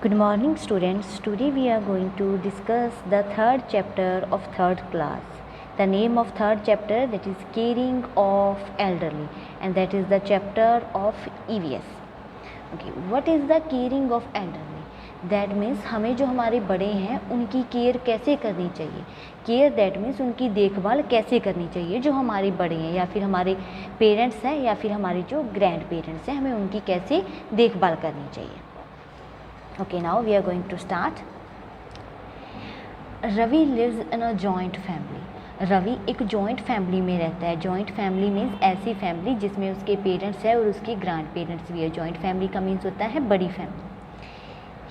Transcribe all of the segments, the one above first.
Good morning students. Today we are going to discuss the third chapter of third class. The name of third chapter, that is caring of elderly, and that is the chapter of EVS. Okay, what is the caring of elderly? That means हमें जो हमारे बड़े हैं उनकी care कैसे करनी चाहिए. Care that means उनकी देखभाल कैसे करनी चाहिए. जो हमारे बड़े हैं या फिर हमारे पेरेंट्स हैं या फिर हमारे जो ग्रैंड पेरेंट्स हैं, हमें उनकी कैसे देखभाल करनी चाहिए. Okay, now we are going to start. Ravi lives in a joint family. Ravi एक जॉइंट फैमिली में रहता है. जॉइंट फैमिली मीन्स ऐसी फैमिली जिसमें उसके पेरेंट्स हैं और उसके ग्रैंड पेरेंट्स भी है. जॉइंट फैमिली का मीन्स होता है बड़ी family.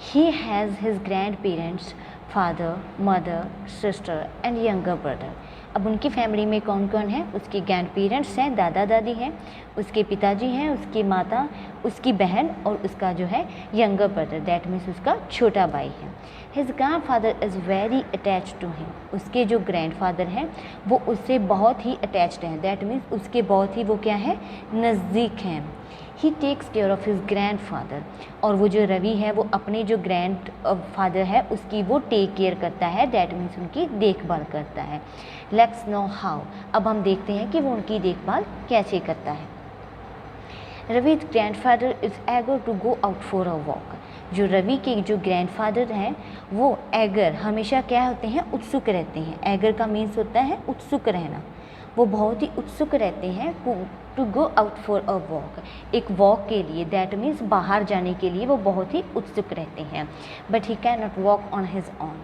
He has his grandparents, father, mother, sister and younger brother. अब उनकी फैमिली में कौन कौन है? उसके ग्रैंड पेरेंट्स हैं, दादा दादी हैं, उसके पिताजी हैं, उसकी माता, उसकी बहन और उसका जो है यंगर ब्रदर, दैट मीन्स उसका छोटा भाई है. His grandfather is very attach to him. उसके जो ग्रैंड फादर हैं वो उससे बहुत ही अटैच्ड हैं. दैट मीन्स उसके बहुत ही वो क्या है, नज़दीक हैं. He takes care of his grandfather. और वो जो रवि है वो अपने जो ग्रैंड फादर है उसकी वो टेक केयर करता है. दैट मीन्स उनकी देखभाल करता है. Let's know how. अब हम देखते हैं कि वो उनकी देखभाल कैसे करता है. रवि's grandfather is eager to go out for a walk. जो रवि के जो ग्रैंडफादर हैं वो एगर हमेशा क्या होते हैं, उत्सुक रहते हैं. एगर का मीन्स होता है उत्सुक रहना. वो बहुत ही उत्सुक रहते हैं to go out for a walk, एक वॉक के लिए. दैट मीन्स बाहर जाने के लिए वो बहुत ही उत्सुक रहते हैं. But he can not walk on his on.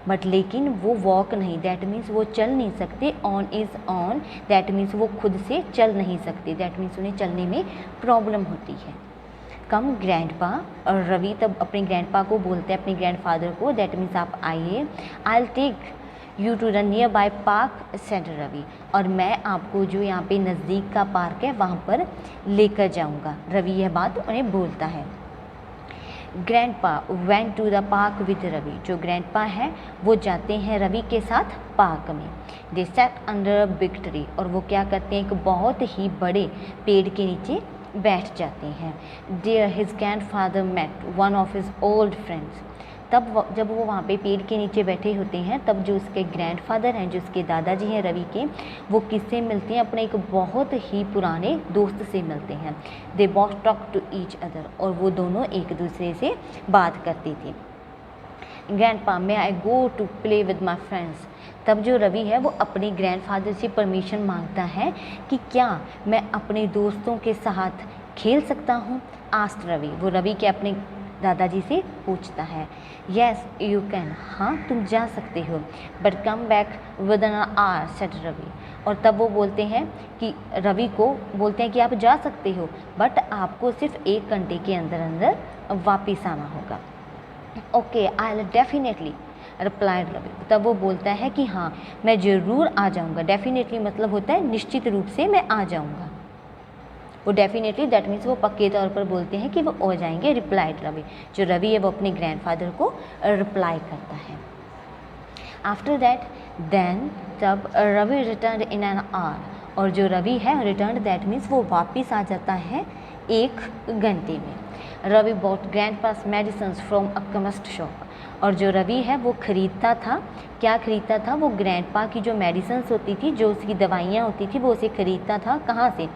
But लेकिन वो वॉक नहीं, दैट मीन्स वो चल नहीं सकते. On is on, that means वो खुद से चल नहीं सकते. दैट मीन्स उन्हें चलने में प्रॉब्लम होती है. कम ग्रैंडपा. और रवि तब अपने ग्रैंडपा को बोलते हैं, अपने ग्रैंडफादर को, दैट मीन्स आप आइए. I will take you to the nearby park, said Ravi. और मैं आपको जो यहाँ पे नज़दीक का पार्क है वहाँ पर लेकर जाऊँगा. रवि यह बात उन्हें बोलता है. Grandpa went to the park with Ravi. जो ग्रैंडपा हैं वो जाते हैं रवि के साथ पार्क में. They set under a big tree. और वो क्या करते हैं, एक बहुत ही बड़े पेड़ के नीचे बैठ जाते हैं. There his grandfather met one of his old friends. तब जब वो वहाँ पे पेड़ के नीचे बैठे होते हैं तब जो उसके ग्रैंडफादर हैं, जो उसके दादाजी हैं रवि के, वो किससे मिलते हैं, अपने एक बहुत ही पुराने दोस्त से मिलते हैं. They both talk to each other. और वो दोनों एक दूसरे से बात करते थे. Grandpa may I go to play with my friends. तब जो रवि है वो अपने ग्रैंडफादर से परमिशन मांगता है कि क्या मैं अपने दोस्तों के साथ खेल सकता हूँ. आस्क्ड रवि. वो रवि के अपने दादाजी से पूछता है. Yes you can. हाँ तुम जा सकते हो. But come back with an hour, said Ravi. और तब वो बोलते हैं कि रवि को बोलते हैं कि आप जा सकते हो बट आपको सिर्फ 1 घंटे के अंदर अंदर वापस आना होगा. Okay I will definitely, replied Ravi. तब वो बोलता है कि हाँ मैं ज़रूर आ जाऊँगा. डेफिनेटली मतलब होता है निश्चित रूप से मैं आ जाऊँगा. वो डेफिनेटली दैट मीन्स वो पक्के तौर पर बोलते हैं कि वो हो जाएंगे. रिप्लाइड रवि. जो रवि है वो अपने ग्रैंडफादर को रिप्लाई करता है. आफ्टर दैट देन तब Ravi return in an hour. और जो रवि है रिटर्न दैट मीन्स वो वापस आ जाता है 1 घंटे में. Ravi bought grandpa's medicines from a chemist shop. और जो रवि है वो ख़रीदता था, क्या ख़रीदता था, वो ग्रैंडपा की जो मेडिसिन्स होती थी, जो उसकी दवाइयाँ होती थी, वो उसे ख़रीदता था. कहाँ से?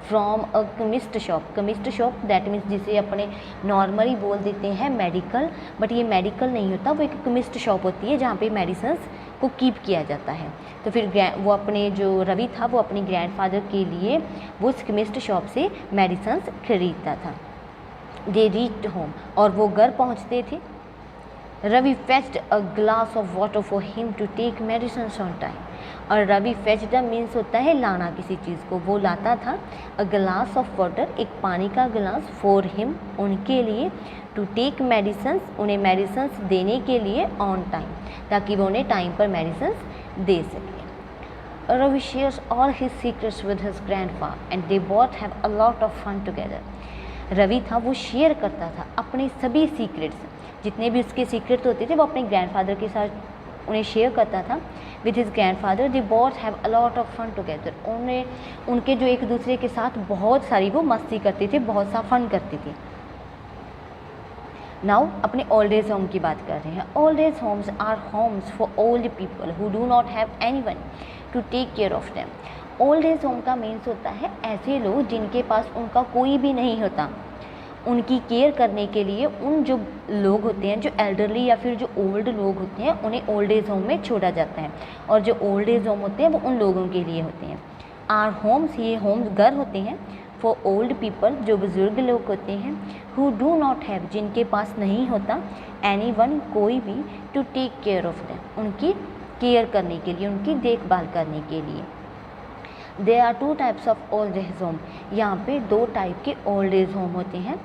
From a chemist shop. Chemist shop that means जिसे अपने नॉर्मली बोल देते हैं मेडिकल, बट ये मेडिकल नहीं होता, वो एक केमिस्ट शॉप होती है जहाँ पे मेडिसिन्स को कीप किया जाता है. तो फिर वो अपने जो रवि था वो अपने ग्रैंडफादर के लिए वो उस केमिस्ट शॉप से मेडिसिन्स खरीदता था. They reached home. और वो घर पहुँचते थे. Ravi fetched a glass of water for him to take medicines on time. और रवि फेच्ड मीन्स होता है लाना किसी चीज़ को. वो लाता था अ ग्लास ऑफ वाटर, एक पानी का गिलास, फॉर हिम उनके लिए, टू टेक मेडिसिन्स उन्हें मेडिसिन्स देने के लिए, ऑन टाइम ताकि वो उन्हें टाइम पर मेडिसिन्स दे सके. Ravi shares all his secrets with his grandpa and they both have a lot of fun together. Ravi था वो शेयर करता था अपने सभी सीक्रेट्स, जितने भी उसके सीक्रेट होते थे वो अपने ग्रैंडफादर के साथ उन्हें शेयर करता था. With his grandfather they both have a lot of fun together. उनके जो एक दूसरे के साथ बहुत सारी वो मस्ती करते थे, बहुत सा फन करते थे. नाउ अपने ओल्ड एज होम की बात कर रहे हैं। Old age homes are homes for old people who do not have anyone to take care of them. Old age home का मीन्स होता है ऐसे लोग जिनके पास उनका कोई भी नहीं होता, उनकी केयर करने के लिए उन जो लोग होते हैं, जो एल्डरली या फिर जो ओल्ड लोग होते हैं, उन्हें ओल्ड एज होम में छोड़ा जाता है। और जो ओल्ड एज होम होते हैं वो उन लोगों के लिए होते हैं। आर होम्स, ये होम्स घर होते हैं फॉर ओल्ड पीपल, जो बुज़ुर्ग लोग होते हैं, हु डू नॉट हैव, जिनके पास नहीं होता, एनी वन, कोई भी, to take care of them, उनकी केयर करने के लिए, उनकी देखभाल करने के लिए। There are 2 types of old age home. यहाँ पे 2 टाइप के ओल्ड एज होम होते हैं।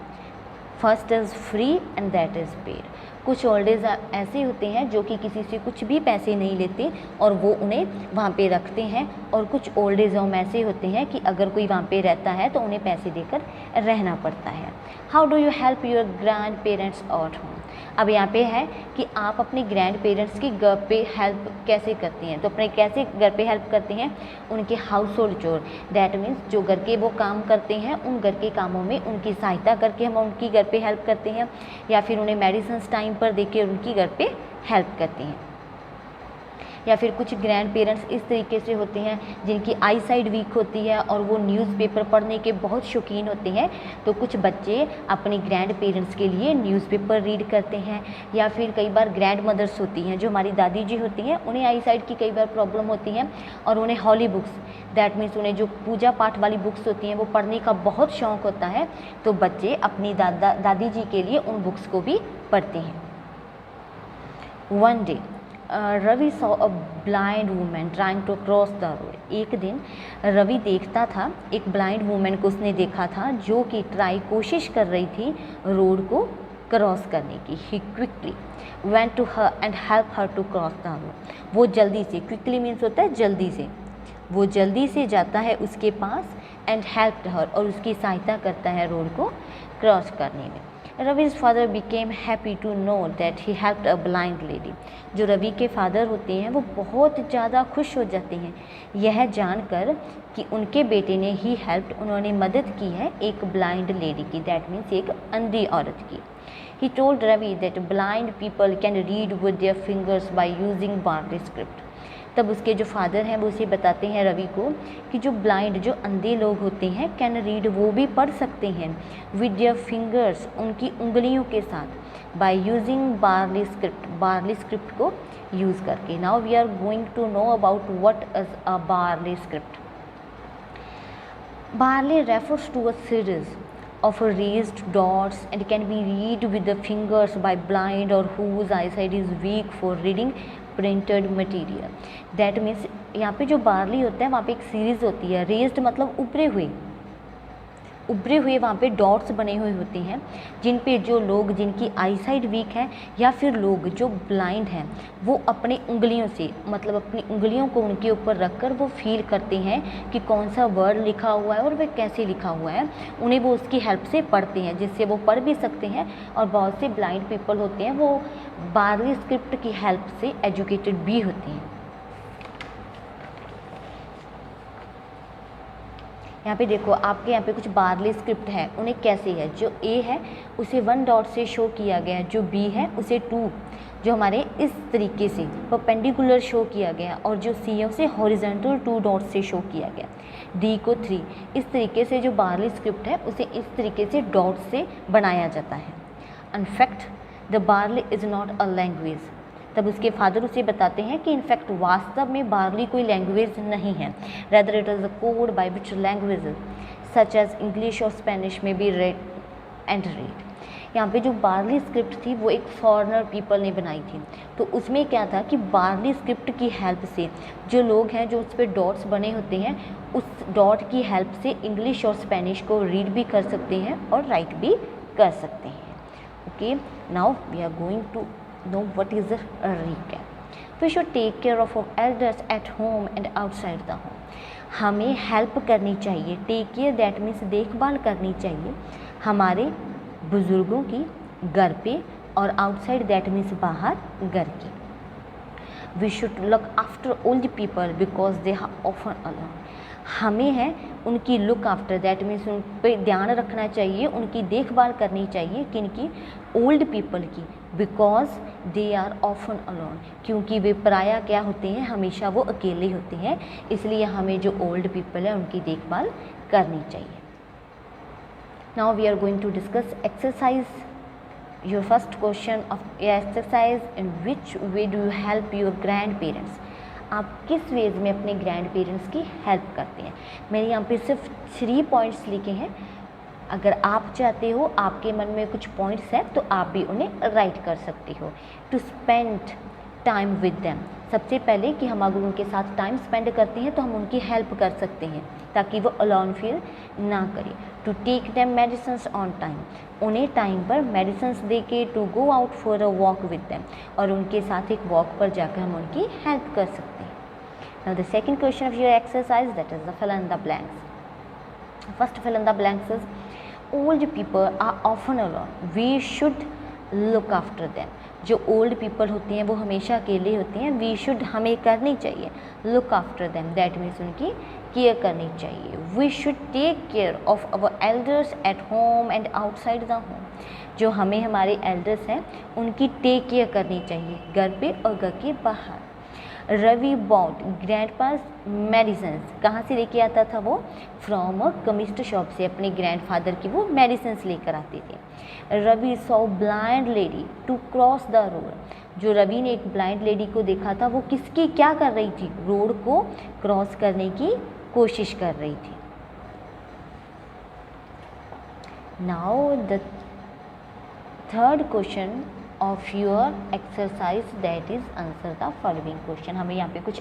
First is free and that is paid. कुछ ओल्ड एज ऐसे होते हैं जो कि किसी से कुछ भी पैसे नहीं लेते और वो उन्हें वहाँ पे रखते हैं, और कुछ ओल्ड एज होम ऐसे होते हैं कि अगर कोई वहाँ पे रहता है तो उन्हें पैसे देकर रहना पड़ता है। How do you help your grand parents at home. अब यहाँ पे है कि आप अपने ग्रैंड पेरेंट्स की घर पे हेल्प कैसे करती हैं। तो अपने कैसे घर पे हेल्प करते हैं, उनके हाउस होल्ड चोर, दैट मीन्स जो घर के वो काम करते हैं, उन घर के कामों में उनकी सहायता करके हम उनकी घर पे हेल्प करते हैं, या फिर उन्हें मेडिसिन टाइम पर देकर उनकी घर पे हेल्प करते हैं। या फिर कुछ ग्रैंड पेरेंट्स इस तरीके से होते हैं जिनकी आई साइड वीक होती है और वो न्यूज़पेपर पढ़ने के बहुत शौकीन होते हैं, तो कुछ बच्चे अपने ग्रैंड पेरेंट्स के लिए न्यूज़पेपर रीड करते हैं। या फिर कई बार ग्रैंड मदर्स होती हैं, जो हमारी दादी जी होती हैं, उन्हें आई साइड की कई बार प्रॉब्लम होती है और उन्हें हॉली बुक्स, दैट मीन्स उन्हें जो पूजा पाठ वाली बुक्स होती हैं वो पढ़ने का बहुत शौक़ होता है, तो बच्चे अपनी दादी जी के लिए उन बुक्स को भी पढ़ते हैं। One day Ravi saw a blind women trying to cross the road. एक दिन रवि देखता था, एक ब्लाइंड वूमेन को उसने देखा था जो कि कोशिश कर रही थी रोड को क्रॉस करने की। He quickly went to her and help her to cross the road. वो जल्दी से, क्विकली मीन्स होता है जल्दी से, वो जल्दी से जाता है उसके पास एंड हेल्प्ड हर, और उसकी सहायता करता है रोड को क्रॉस करने में। रवि's father became happy to know that he helped a blind lady। जो रवि के फादर होते हैं वो बहुत ज़्यादा खुश हो जाते हैं यह जानकर कि उनके बेटे ने ही हेल्प्ड, उन्होंने मदद की है एक ब्लाइंड लेडी की, दैट मीन्स एक अंधी औरत की। He told Ravi that blind people can read with their fingers by using Barley script। तब उसके जो फादर हैं वो उसे बताते हैं रवि को कि जो ब्लाइंड, जो अंधे लोग होते हैं, कैन रीड, वो भी पढ़ सकते हैं, विद देयर फिंगर्स, उनकी उंगलियों के साथ, by using braille script, braille script को यूज़ करके। Now we are going to know about what is a braille script. Braille refers to a series of raised dots and can be read with the fingers by blind or whose eyesight is weak for reading printed material। that means यहाँ पे जो barley होता है वहाँ पे एक series होती है, रेज्ड मतलब उभरे हुए वहाँ पे डॉट्स बने हुए होते हैं, जिन पे जो लोग जिनकी आई साइड वीक है या फिर लोग जो ब्लाइंड हैं वो अपनी उंगलियों से, मतलब अपनी उंगलियों को उनके ऊपर रखकर वो फील करते हैं कि कौन सा वर्ड लिखा हुआ है और वह कैसे लिखा हुआ है, उन्हें वो उसकी हेल्प से पढ़ते हैं, जिससे वो पढ़ भी सकते हैं। और बहुत से ब्लाइंड पीपल होते हैं वो बार्ली स्क्रिप्ट की हेल्प से एजुकेटेड भी होते हैं। यहाँ पे देखो, आपके यहाँ पे कुछ बार्ली स्क्रिप्ट है, उन्हें कैसे है, जो ए है उसे 1 डॉट से शो किया गया है, जो बी है उसे 2, जो हमारे इस तरीके से परपेंडिकुलर शो किया गया, और जो सी है उसे हॉरिजॉन्टल 2 डॉट से शो किया गया, डी को 3। इस तरीके से जो बार्ली स्क्रिप्ट है उसे इस तरीके से डॉट से बनाया जाता है। In fact the barley is not a language. तब उसके फादर उसे बताते हैं कि इनफैक्ट वास्तव में बार्ली कोई लैंग्वेज नहीं है, rather it is a code by which languages such as English और स्पेनिश में बी रेड एंड रीड। यहाँ पे जो बार्ली स्क्रिप्ट थी वो एक फॉरेनर पीपल ने बनाई थी, तो उसमें क्या था कि बार्ली स्क्रिप्ट की हेल्प से जो लोग हैं, जो उस पर डॉट्स बने होते हैं, उस डॉट की हेल्प से इंग्लिश और स्पेनिश को रीड भी कर सकते हैं और राइट भी कर सकते हैं। Okay, now we are going to know what is a recap। We should take care of our elders at home and outside the home। हमें हेल्प करनी चाहिए, टेक केयर दैट मीन्स देखभाल करनी चाहिए हमारे बुज़ुर्गों की घर पे, और आउटसाइड दैट मीन्स बाहर घर की। We should look after old people because they are often alone. हमें है उनकी लुक आफ्टर, दैट मीन्स उन पे ध्यान रखना चाहिए, उनकी देखभाल करनी चाहिए, किनकी, ओल्ड पीपल की, because they are often alone, क्योंकि वे पराया क्या होते हैं, हमेशा वो अकेले होते हैं, इसलिए हमें जो ओल्ड पीपल है उनकी देखभाल करनी चाहिए. Now we are going to discuss exercise. Your first question of exercise, in which way do you help your grandparents. आप किस वेज में अपने ग्रैंड पेरेंट्स की हेल्प करते हैं. मैंने यहाँ पे सिर्फ 3 पॉइंट्स लिखे हैं. अगर आप चाहते हो, आपके मन में कुछ पॉइंट्स हैं, तो आप भी उन्हें राइट कर सकते हो. To spend time with them, सबसे पहले कि हम अगर उनके साथ टाइम स्पेंड करते हैं तो हम उनकी हेल्प कर सकते हैं ताकि वो अलोन फील ना करें. To take them medicines on time, उन्हें टाइम पर मेडिसिन्स दे के. To go out for a walk with them, और उनके साथ एक वॉक पर जाकर हम उनकी हेल्प कर सकते हैं. Now the second question of your exercise, that is the fill in the blanks. First fill in the blanks is, old people are often alone, we should look after them. जो old people होते हैं वो हमेशा अकेले होते हैं. We should, हमें करनी चाहिए. Look after them, that means उनकी केयर करनी चाहिए. We should take care of our elders at home and outside the home. जो हमें हमारे एल्डर्स हैं उनकी टेक केयर करनी चाहिए, घर पे और घर के बाहर. रवि बॉट ग्रैंडपास मेडिसिन, कहाँ से लेके आता था वो, फ्रॉम अ केमिस्ट शॉप से, अपने ग्रैंडफादर की वो मेडिसिन लेकर आते थे. Ravi saw blind lady to cross the road, जो रवि ने एक ब्लाइंड लेडी को देखा था, वो किसकी क्या कर रही थी, रोड को क्रॉस करने की कोशिश कर रही थी. Now the third question of your exercise, that is answer the following question. हमें यहाँ पे कुछ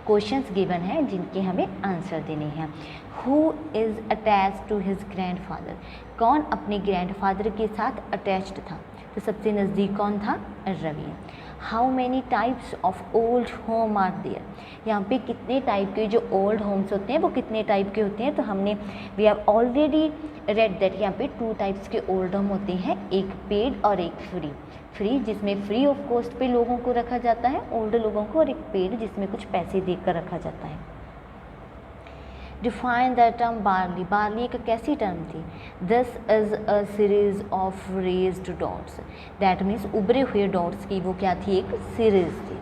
क्वेश्चंस गिवन हैं जिनके हमें आंसर देने हैं. Who is attach to his grandfather, कौन अपने ग्रैंडफादर के साथ अटैच्ड था, तो सबसे नज़दीक कौन था, Ravi. How many types of old home are there, यहाँ पे कितने टाइप के जो ओल्ड होम्स होते हैं वो कितने टाइप के होते हैं, तो हमने we have already read that यहाँ पे 2 टाइप्स के ओल्ड होम होते हैं, एक पेड और एक फ्री. फ्री जिसमें फ्री ऑफ कॉस्ट पे लोगों को रखा जाता है, ओल्ड लोगों को, और एक पेड जिसमें कुछ पैसे देकर रखा जाता है. Define the term barley, barley एक कैसी टर्म थी. This is a series of raised dots, that means उभरे हुए डॉट्स की वो क्या थी, एक सीरीज थी.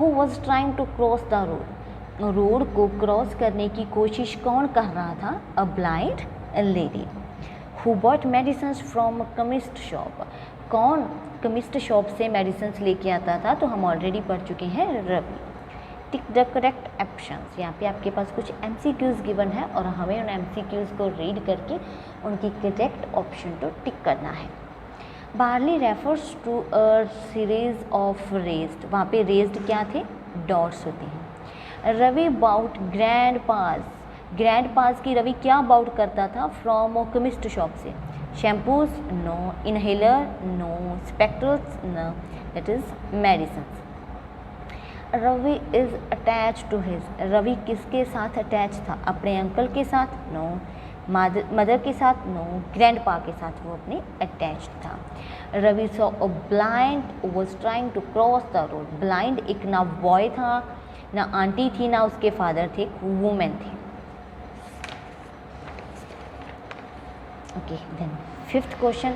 Who was trying to cross the road, road को क्रॉस करने की कोशिश कौन कर रहा था, a blind lady. Who bought medicine from chemist shop, कौन केमिस्ट शॉप से मेडिसिन लेके आता था, तो हम ऑलरेडी पढ़ चुके हैं, Ravi. Tick the correct options, यहाँ पे आपके पास कुछ MCQs गिवन है और हमें उन MCQs को रीड करके उनकी करेक्ट ऑप्शन को टिक करना है. Braille refers to a series of raised, वहाँ पे रेज्ड क्या थे, डॉट्स होते हैं. Ravi bought grandpa, grandpa की रवि क्या बाउट करता था, फ्रॉम केमिस्ट शॉप से. Shampoos no, inhaler no, spectacles no, that is medicine. Ravi is attach to his, Ravi किसके साथ अटैच था, अपने अंकल के साथ, नो. मदर के साथ, नो. ग्रैंडपा के साथ वो अपने अटैच था. Ravi saw a blind was trying to cross the road, blind एक ना बॉय था, ना आंटी थी, ना उसके फादर थे, वुमेन थी. Okay, then fifth question,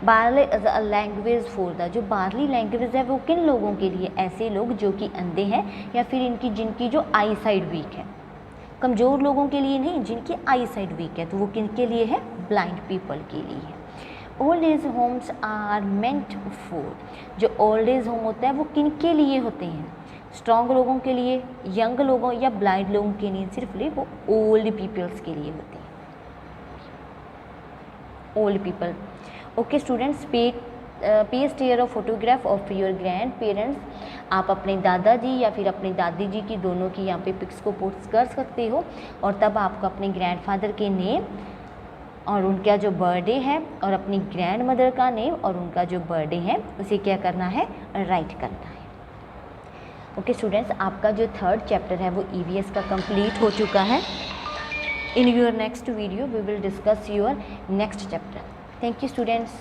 braille is a language for the, जो बार्ली लैंग्वेज है वो किन लोगों के लिए, ऐसे लोग जो कि अंधे हैं या फिर इनकी जिनकी जो आई साइड वीक है, कमज़ोर लोगों के लिए नहीं, जिनकी आई साइड वीक है, तो वो किन के लिए है, ब्लाइंड पीपल के लिए है. Old age homes are meant for, जो ओल्ड एज होम होता है वो किन के लिए होते हैं, स्ट्रॉन्ग लोगों के लिए, यंग लोगों या ब्लाइंड लोगों के लिए, सिर्फ वो ओल्ड पीपल्स के लिए होते हैं, old people. Okay students, paste here a photograph of your grandparents. आप अपने दादाजी या फिर अपनी दादी जी की दोनों की यहाँ पे पिक्स को पोस्ट कर सकते हो, और तब आपको अपने ग्रैंडफादर के नेम और उनका जो बर्थडे है और अपनी ग्रैंड मदर का नेम और उनका जो बर्थडे है उसे क्या करना है, राइट करना है. ओके स्टूडेंट्स, आपका जो 3rd चैप्टर है वो EVS का कंप्लीट हो चुका है. In your next video we will discuss your next chapter. Thank you students.